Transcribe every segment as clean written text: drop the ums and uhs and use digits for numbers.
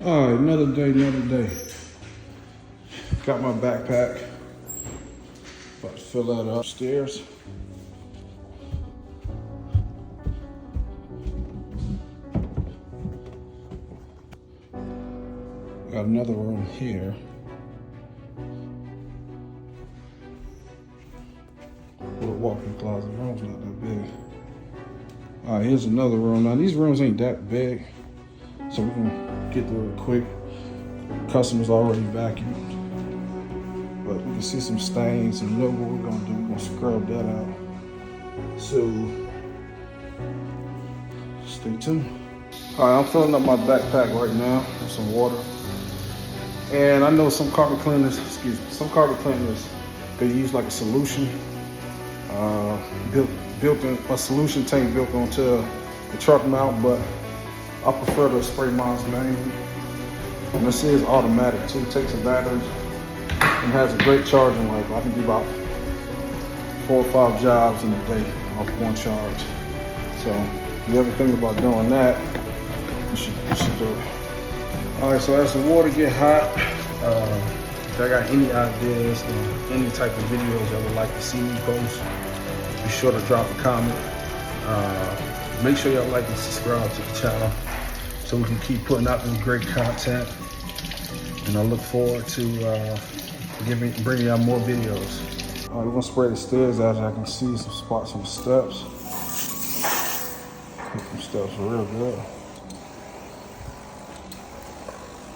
All right, another day, another day. Got my backpack. About to fill that upstairs. Got another room here. Little walk-in closet. Room's not that big. All right, here's another room. Now these rooms ain't that big, so we can get through it quick. Customers already vacuumed, but we can see some stains, and you know what we're gonna do? We're gonna scrub that out. So stay tuned. All right, I'm filling up my backpack right now with some water. And I know some carpet cleaners, they use like a solution, built in a solution tank built onto the truck mount, but I prefer to spray mine manually. And this is automatic too. It takes a battery and has a great charging life. I can do about 4 or 5 jobs in a day off one charge. So if you ever think about doing that, you should do it. All right, so as the water get hot, if I got any ideas or any type of videos y'all would like to see me post, be sure to drop a comment. Make sure y'all like and subscribe to the channel so we can keep putting out this great content. And I look forward to bringing y'all more videos. All right, we're gonna spray the stairs as I can see some spots on the steps. Hit them steps real good.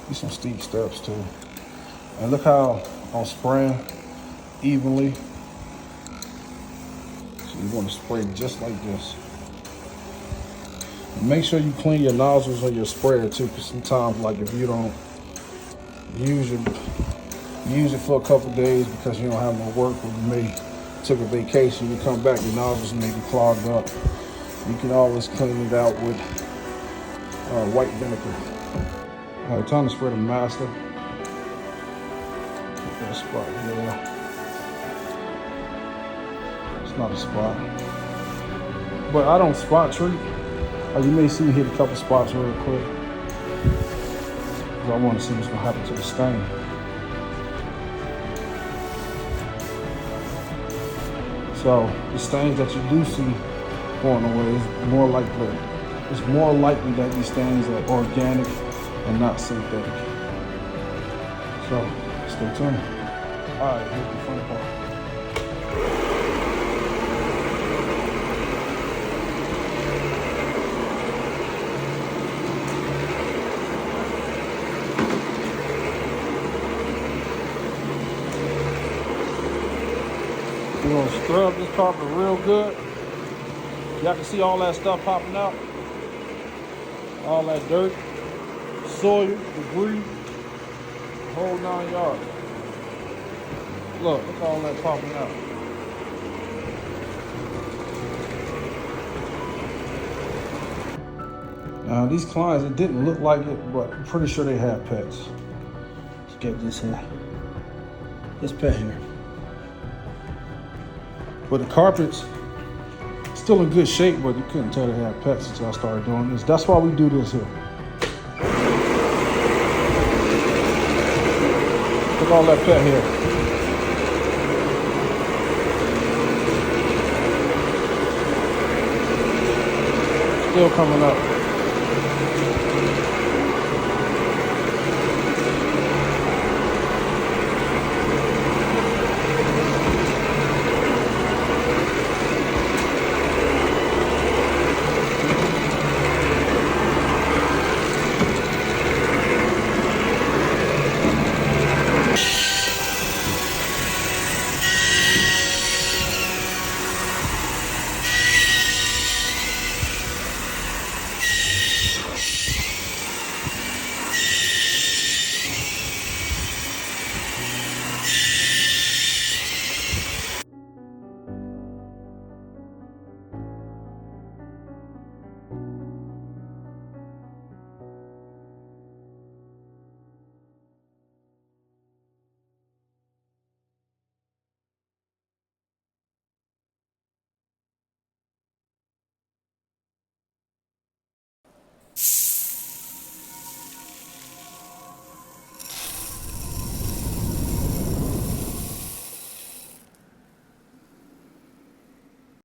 See some steep steps too. And look how I'm spraying evenly. So you want to spray just like this. And make sure you clean your nozzles or your sprayer too, because sometimes, like, if you don't use it for a couple days because you don't have no work, or you may took a vacation, you come back, your nozzles may be clogged up. You can always clean it out with white vinegar. All right, time to spray the master. Put that spot here. It's not a spot, but I don't spot treat. You may see me hit a couple spots real quick. I want to see what's gonna happen to the stain. So the stains that you do see going away is more likely. It's more likely that these stains are organic and not synthetic. So stay tuned. All right, here's the fun part. We're gonna scrub this carpet real good. Y'all can see all that stuff popping out. All that dirt, soil, debris, the whole 9 yards. Look at all that popping out. Now these clients, it didn't look like it, but I'm pretty sure they had pets. Let's get this here. This pet here. But the carpet's still in good shape, but you couldn't tell they had pets until I started doing this. That's why we do this here. Look at all that pet here. Still coming up.